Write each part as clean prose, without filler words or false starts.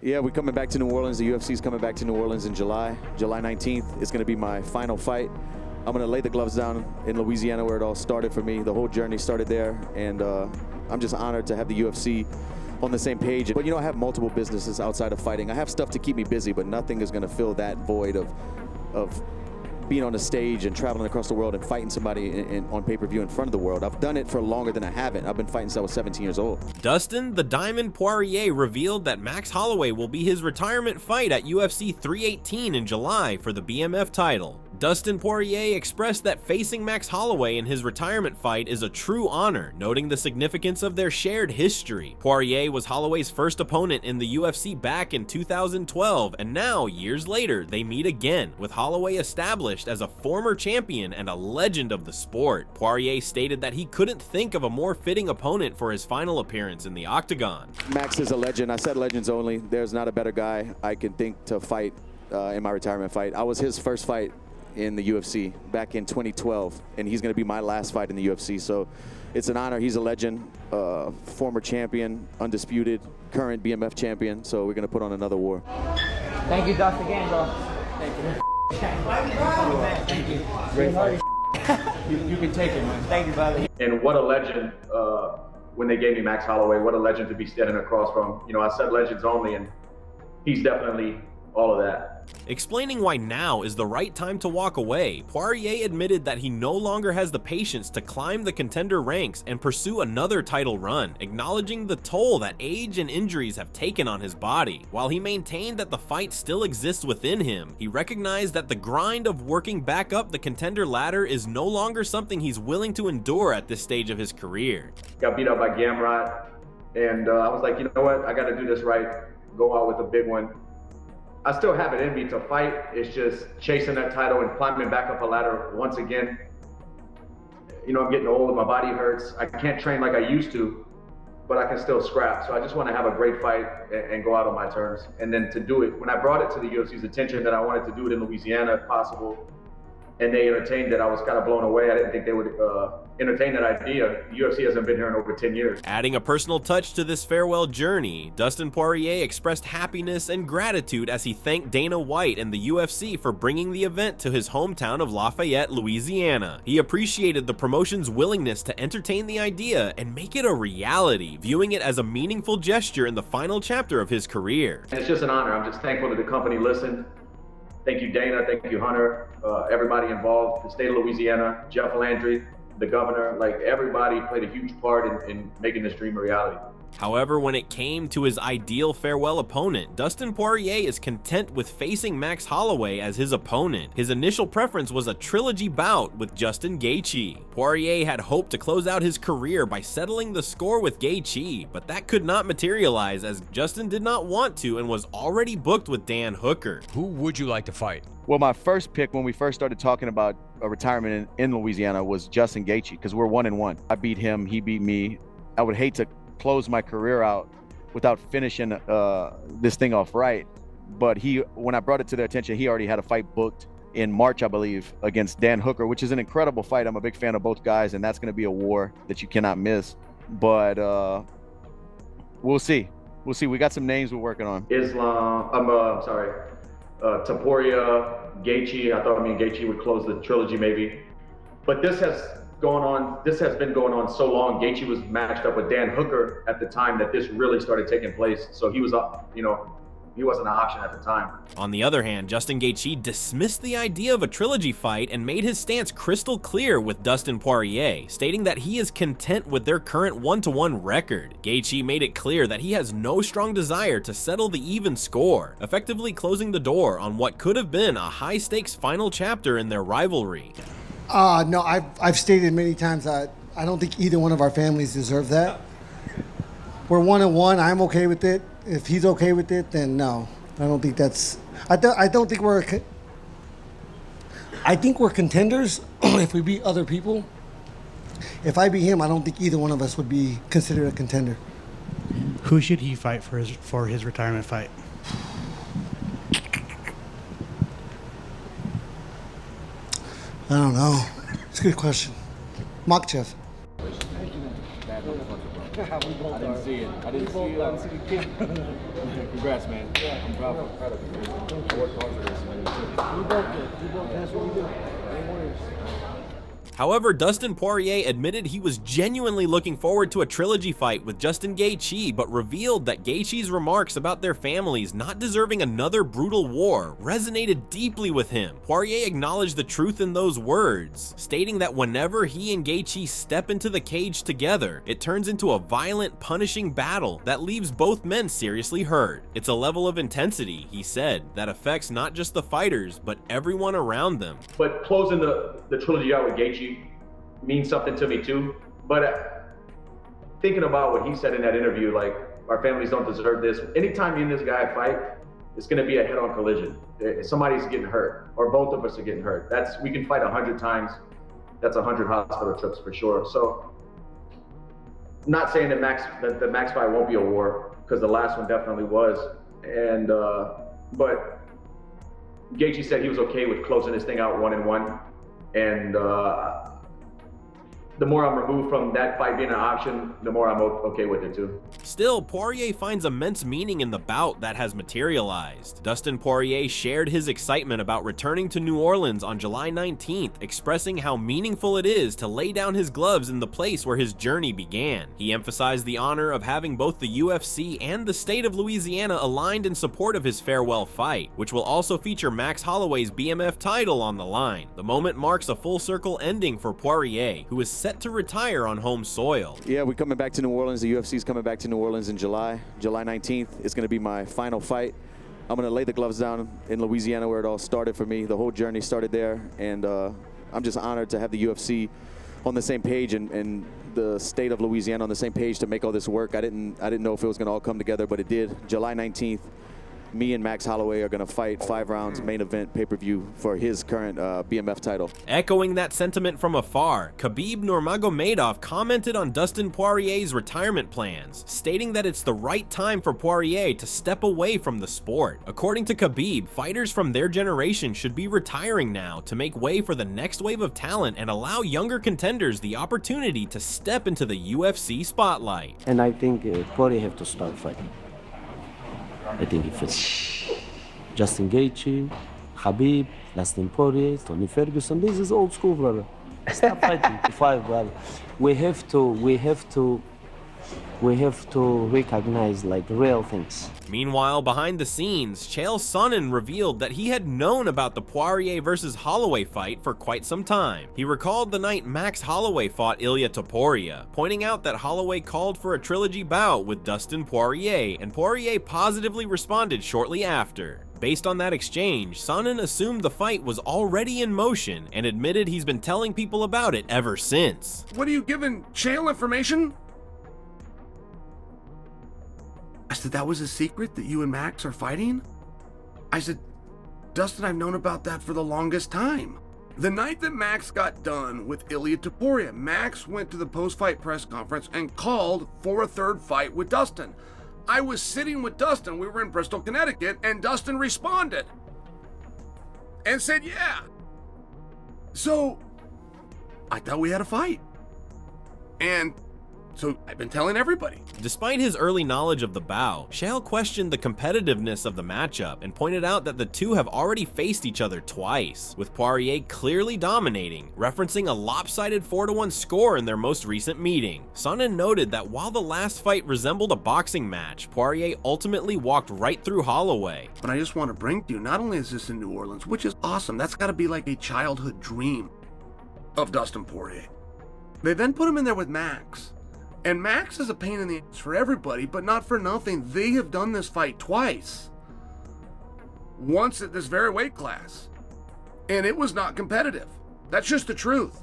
Yeah, we're coming back to New Orleans. The UFC's coming back to New Orleans in July 19th. It's going to be my final fight. I'm going to lay the gloves down in Louisiana where it all started for me. The whole journey started there, and I'm just honored to have the UFC on the same page. But, you know, I have multiple businesses outside of fighting. I have stuff to keep me busy, but nothing is going to fill that void of being on the stage and traveling across the world and fighting somebody on pay-per-view in front of the world. I've done it for longer than I haven't. I've been fighting since I was 17 years old. Dustin "The Diamond" Poirier revealed that Max Holloway will be his retirement fight at UFC 318 in July for the BMF title. Dustin Poirier expressed that facing Max Holloway in his retirement fight is a true honor, noting the significance of their shared history. Poirier was Holloway's first opponent in the UFC back in 2012, and now, years later, they meet again, with Holloway established as a former champion and a legend of the sport. Poirier stated that he couldn't think of a more fitting opponent for his final appearance in the octagon. Max is a legend. I said legends only. There's not a better guy I can think to fight in my retirement fight. I was his first fight in the UFC back in 2012, and he's going to be my last fight in the UFC, so it's an honor. He's a legend, former champion, undisputed, current BMF champion, so we're going to put on another war. Thank you, Dustin, again, bro. Thank you. Thank you. Great fight. You can take it, man. Thank you, brother. And what a legend when they gave me Max Holloway. What a legend to be standing across from. You know, I said legends only, and he's definitely all of that. Explaining why now is the right time to walk away, Poirier admitted that he no longer has the patience to climb the contender ranks and pursue another title run, acknowledging the toll that age and injuries have taken on his body. While he maintained that the fight still exists within him, he recognized that the grind of working back up the contender ladder is no longer something he's willing to endure at this stage of his career. Got beat up by Gamrot, and I was like, you know what, I got to do this right, go out with a big one. I still have it in me to fight. It's just chasing that title and climbing back up a ladder once again. You know, I'm getting old, my body hurts. I can't train like I used to, but I can still scrap. So I just want to have a great fight and go out on my terms. And then to do it, when I brought it to the UFC's attention that I wanted to do it in Louisiana if possible, and they entertained it, I was kind of blown away. I didn't think they would entertain that idea. The UFC hasn't been here in over 10 years. Adding a personal touch to this farewell journey, Dustin Poirier expressed happiness and gratitude as he thanked Dana White and the UFC for bringing the event to his hometown of Lafayette, Louisiana. He appreciated the promotion's willingness to entertain the idea and make it a reality, viewing it as a meaningful gesture in the final chapter of his career. And it's just an honor. I'm just thankful that the company listened. Thank you, Dana. Thank you, Hunter. Everybody involved, the state of Louisiana, Jeff Landry, the governor, like everybody played a huge part in making this dream a reality. However, when it came to his ideal farewell opponent, Dustin Poirier is content with facing Max Holloway as his opponent. His initial preference was a trilogy bout with Justin Gaethje. Poirier had hoped to close out his career by settling the score with Gaethje, but that could not materialize as Justin did not want to and was already booked with Dan Hooker. Who would you like to fight? Well, my first pick when we first started talking about a retirement in Louisiana was Justin Gaethje, because we're 1-1. I beat him, he beat me. I would hate to close my career out without finishing this thing off right. But when I brought it to their attention, he already had a fight booked in March, I believe, against Dan Hooker, which is an incredible fight. I'm a big fan of both guys, and that's going to be a war that you cannot miss. But we'll see. We'll see. We got some names we're working on. Topuria, Gaethje. I thought me and Gaethje would close the trilogy maybe. But this has been going on so long. Gaethje was matched up with Dan Hooker at the time that this really started taking place. So he was up, you know, he wasn't an option at the time. On the other hand, Justin Gaethje dismissed the idea of a trilogy fight and made his stance crystal clear with Dustin Poirier, stating that he is content with their current 1-1 record. Gaethje made it clear that he has no strong desire to settle the even score, effectively closing the door on what could have been a high-stakes final chapter in their rivalry. No, I've stated many times that I don't think either one of our families deserve that. We're 1-1. I'm okay with it. If he's okay with it, then no. I don't think that's. I don't think we're. I think we're contenders if we beat other people. If I beat him, I don't think either one of us would be considered a contender. Who should he fight for his retirement fight? I don't know. It's a good question. Makhachev. I didn't see it. Congrats, man. Yeah, I'm proud of you. I worked hard for this, man. You broke it. That's what we do. No worries. However, Dustin Poirier admitted he was genuinely looking forward to a trilogy fight with Justin Gaethje, but revealed that Gaethje's remarks about their families not deserving another brutal war resonated deeply with him. Poirier acknowledged the truth in those words, stating that whenever he and Gaethje step into the cage together, it turns into a violent, punishing battle that leaves both men seriously hurt. It's a level of intensity, he said, that affects not just the fighters, but everyone around them. But closing the trilogy out with Gaethje means something to me too. But thinking about what he said in that interview, like, our families don't deserve this. Anytime me and this guy fight, it's gonna be a head-on collision. Somebody's getting hurt, or both of us are getting hurt. We can fight 100 times. That's 100 hospital trips for sure. So, not saying that the Max fight won't be a war, because the last one definitely was. And but Gaethje said he was okay with closing this thing out 1-1. And the more I'm removed from that fight being an option, the more I'm okay with it too. Still, Poirier finds immense meaning in the bout that has materialized. Dustin Poirier shared his excitement about returning to New Orleans on July 19th, expressing how meaningful it is to lay down his gloves in the place where his journey began. He emphasized the honor of having both the UFC and the state of Louisiana aligned in support of his farewell fight, which will also feature Max Holloway's BMF title on the line. The moment marks a full circle ending for Poirier, who is set to retire on home soil. Yeah, we're coming back to New Orleans. The UFC's coming back to New Orleans in July 19th. It's going to be my final fight. I'm going to lay the gloves down in Louisiana, where it all started for me. The whole journey started there, and I'm just honored to have the UFC on the same page and the state of Louisiana on the same page to make all this work. I didn't know if it was going to all come together, but it did. July 19th. Me and Max Holloway are going to fight 5 rounds, main event, pay-per-view for his current BMF title. Echoing that sentiment from afar, Khabib Nurmagomedov commented on Dustin Poirier's retirement plans, stating that it's the right time for Poirier to step away from the sport. According to Khabib, fighters from their generation should be retiring now to make way for the next wave of talent and allow younger contenders the opportunity to step into the UFC spotlight. And I think Poirier have to start fighting. I think if it's Justin Gaethje, Khabib, Dustin Poirier, Tony Ferguson, this is old school, brother. Stop fighting to fight, brother. We have to recognize like real things. Meanwhile, behind the scenes, Chael Sonnen revealed that he had known about the Poirier versus Holloway fight for quite some time. He recalled the night Max Holloway fought Ilia Topuria, pointing out that Holloway called for a trilogy bout with Dustin Poirier, and Poirier positively responded shortly after. Based on that exchange, Sonnen assumed the fight was already in motion and admitted he's been telling people about it ever since. What are you giving Chael information? I said, that was a secret that you and Max are fighting? I said, Dustin, I've known about that for the longest time. The night that Max got done with Ilia Topuria, Max went to the post-fight press conference and called for a third fight with Dustin. I was sitting with Dustin, we were in Bristol, Connecticut, and Dustin responded and said, yeah. So, I thought we had a fight. And so I've been telling everybody. Despite his early knowledge of the bout, Chael questioned the competitiveness of the matchup and pointed out that the two have already faced each other twice, with Poirier clearly dominating, referencing a lopsided 4-1 score in their most recent meeting. Sonnen noted that while the last fight resembled a boxing match, Poirier ultimately walked right through Holloway. But I just want to bring to you, not only is this in New Orleans, which is awesome, that's got to be like a childhood dream of Dustin Poirier. They then put him in there with Max. And Max is a pain in the ass for everybody, but not for nothing. They have done this fight twice. Once at this very weight class. And it was not competitive. That's just the truth.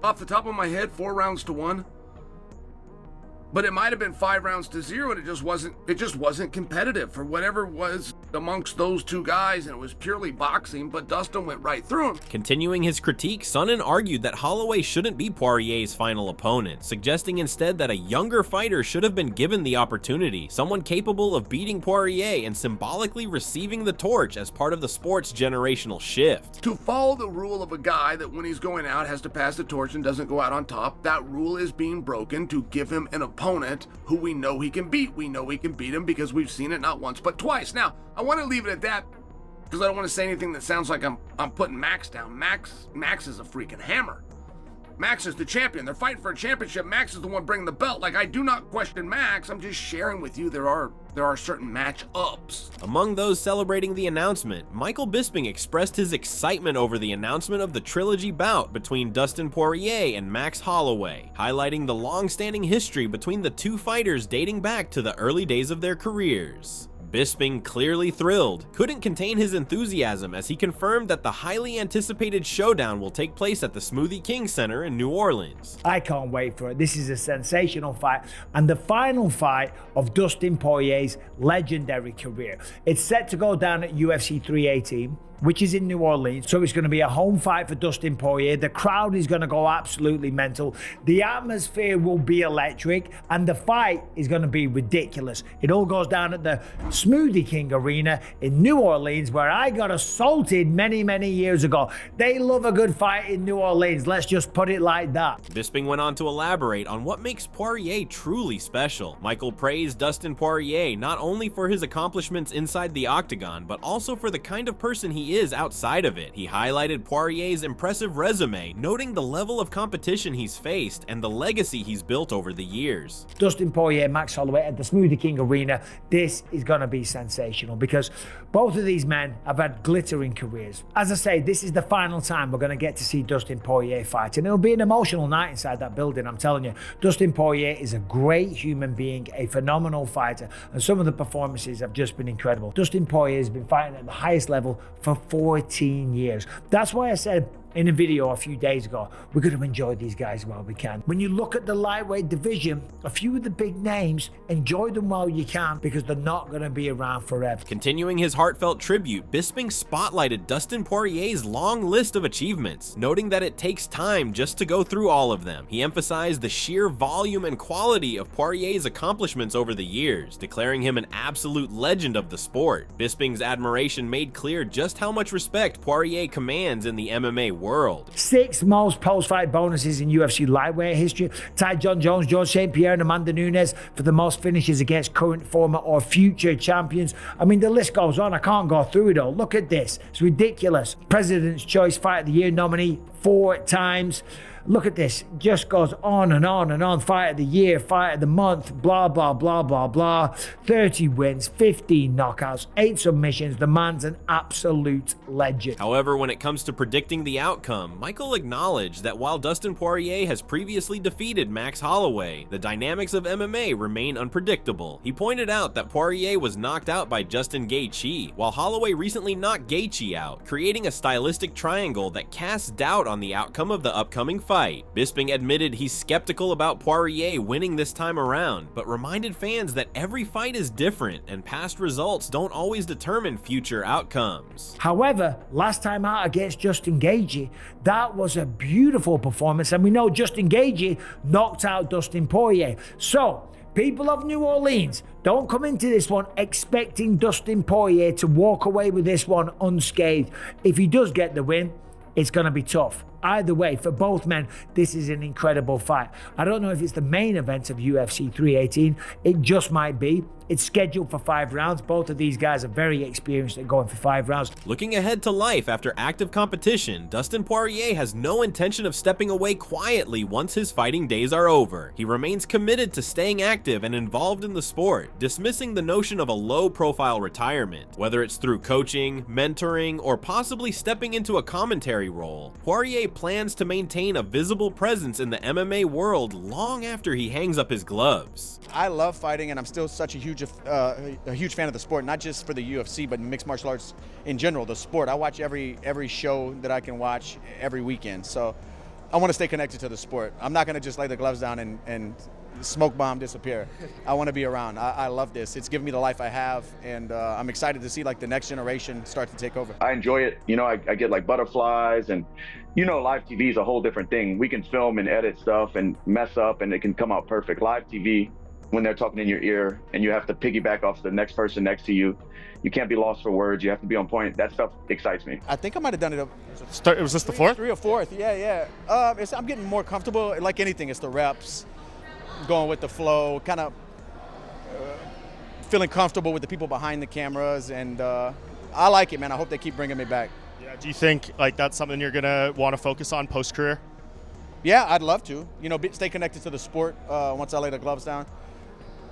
Off the top of my head, 4 rounds to 1. But it might have been 5 rounds to 0, and it just wasn't competitive for whatever was amongst those two guys, and it was purely boxing, but Dustin went right through him. Continuing his critique, Sonnen argued that Holloway shouldn't be Poirier's final opponent, suggesting instead that a younger fighter should have been given the opportunity, someone capable of beating Poirier and symbolically receiving the torch as part of the sport's generational shift. To follow the rule of a guy that when he's going out has to pass the torch and doesn't go out on top, that rule is being broken to give him an opponent opponent who we know he can beat. We know he can beat him because we've seen it not once but twice. Now, I want to leave it at that because I don't want to say anything that sounds like I'm putting Max down. Max is a freaking hammer. Max is the champion. They're fighting for a championship. Max is the one bringing the belt. Like, I do not question Max. I'm just sharing with you there are certain match-ups. Among those celebrating the announcement, Michael Bisping expressed his excitement over the announcement of the trilogy bout between Dustin Poirier and Max Holloway, highlighting the long-standing history between the two fighters dating back to the early days of their careers. Bisping, clearly thrilled, couldn't contain his enthusiasm as he confirmed that the highly anticipated showdown will take place at the Smoothie King Center in New Orleans. I can't wait for it. This is a sensational fight and the final fight of Dustin Poirier's legendary career. It's set to go down at UFC 318. Which is in New Orleans, so it's going to be a home fight for Dustin Poirier. The crowd is going to go absolutely mental. The atmosphere will be electric, and the fight is going to be ridiculous. It all goes down at the Smoothie King Arena in New Orleans, where I got assaulted many, many years ago. They love a good fight in New Orleans, let's just put it like that. Bisping went on to elaborate on what makes Poirier truly special. Michael praised Dustin Poirier not only for his accomplishments inside the octagon, but also for the kind of person he is outside of it. He highlighted Poirier's impressive resume, noting the level of competition he's faced and the legacy he's built over the years. Dustin Poirier, Max Holloway at the Smoothie King Arena, this is going to be sensational because both of these men have had glittering careers. As I say, this is the final time we're going to get to see Dustin Poirier fight, and it'll be an emotional night inside that building, I'm telling you. Dustin Poirier is a great human being, a phenomenal fighter, and some of the performances have just been incredible. Dustin Poirier has been fighting at the highest level for 14 years. That's why I said in a video a few days ago, we're going to enjoy these guys while we can. When you look at the lightweight division, a few of the big names, enjoy them while you can because they're not going to be around forever. Continuing his heartfelt tribute, Bisping spotlighted Dustin Poirier's long list of achievements, noting that it takes time just to go through all of them. He emphasized the sheer volume and quality of Poirier's accomplishments over the years, declaring him an absolute legend of the sport. Bisping's admiration made clear just how much respect Poirier commands in the MMA world. 6 most post-fight bonuses in UFC lightweight history. Ty John Jones, George St. Pierre, and Amanda Nunes for the most finishes against current, former, or future champions. I mean, the list goes on. I can't go through it all. Look at this. It's ridiculous. President's Choice Fight of the Year nominee 4 times. Look at this, just goes on and on and on. Fight of the year, fight of the month, blah, blah, blah, blah, blah. 30 wins, 15 knockouts, 8 submissions. The man's an absolute legend. However, when it comes to predicting the outcome, Michael acknowledged that while Dustin Poirier has previously defeated Max Holloway, the dynamics of MMA remain unpredictable. He pointed out that Poirier was knocked out by Justin Gaethje, while Holloway recently knocked Gaethje out, creating a stylistic triangle that casts doubt on the outcome of the upcoming fight. Bisping admitted he's skeptical about Poirier winning this time around, but reminded fans that every fight is different and past results don't always determine future outcomes. However, last time out against Justin Gaethje, that was a beautiful performance, and we know Justin Gaethje knocked out Dustin Poirier. So, people of New Orleans, don't come into this one expecting Dustin Poirier to walk away with this one unscathed. If he does get the win, it's going to be tough. Either way, for both men, this is an incredible fight. I don't know if it's the main event of UFC 318. It just might be. It's scheduled for 5 rounds. Both of these guys are very experienced at going for 5 rounds. Looking ahead to life after active competition, Dustin Poirier has no intention of stepping away quietly once his fighting days are over. He remains committed to staying active and involved in the sport, dismissing the notion of a low-profile retirement. Whether it's through coaching, mentoring, or possibly stepping into a commentary role, Poirier plans to maintain a visible presence in the MMA world long after he hangs up his gloves. I love fighting, and I'm still such a huge fan of the sport, not just for the UFC, but mixed martial arts in general, the sport. I watch every show that I can watch every weekend, so I want to stay connected to the sport. I'm not going to just lay the gloves down and smoke bomb disappear. I want to be around. I love this. It's given me the life I have, and I'm excited to see like the next generation start to take over. I enjoy it. You know, I get like butterflies, and you know, live TV is a whole different thing. We can film and edit stuff and mess up, and it can come out perfect. Live TV, when they're talking in your ear and you have to piggyback off the next person next to you, you can't be lost for words. You have to be on point. That stuff excites me. I think I might have done it. Was this the 4th? 3 or 4th, yeah. I'm getting more comfortable. Like anything, it's the reps. going with the flow, kind of feeling comfortable with the people behind the cameras, and I like it, man. I hope they keep bringing me back. Yeah. Do you think like that's something you're gonna want to focus on post-career? Yeah, I'd love to. You know, stay connected to the sport once I lay the gloves down.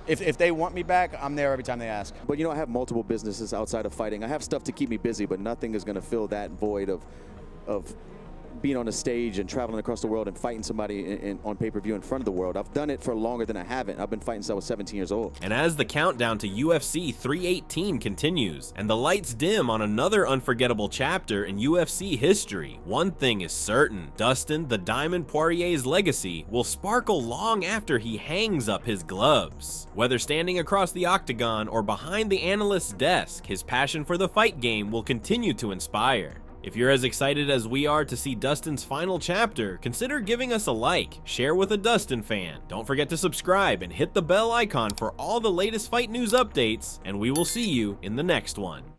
If they want me back, I'm there every time they ask. But you know, I have multiple businesses outside of fighting. I have stuff to keep me busy, but nothing is going to fill that void of being on a stage and traveling across the world and fighting somebody on pay-per-view in front of the world. I've done it for longer than I haven't. I've been fighting since I was 17 years old. And as the countdown to UFC 318 continues, and the lights dim on another unforgettable chapter in UFC history, one thing is certain: Dustin "The Diamond" Poirier's legacy will sparkle long after he hangs up his gloves. Whether standing across the octagon or behind the analyst's desk, his passion for the fight game will continue to inspire. If you're as excited as we are to see Dustin's final chapter, consider giving us a like, share with a Dustin fan. Don't forget to subscribe and hit the bell icon for all the latest fight news updates, and we will see you in the next one.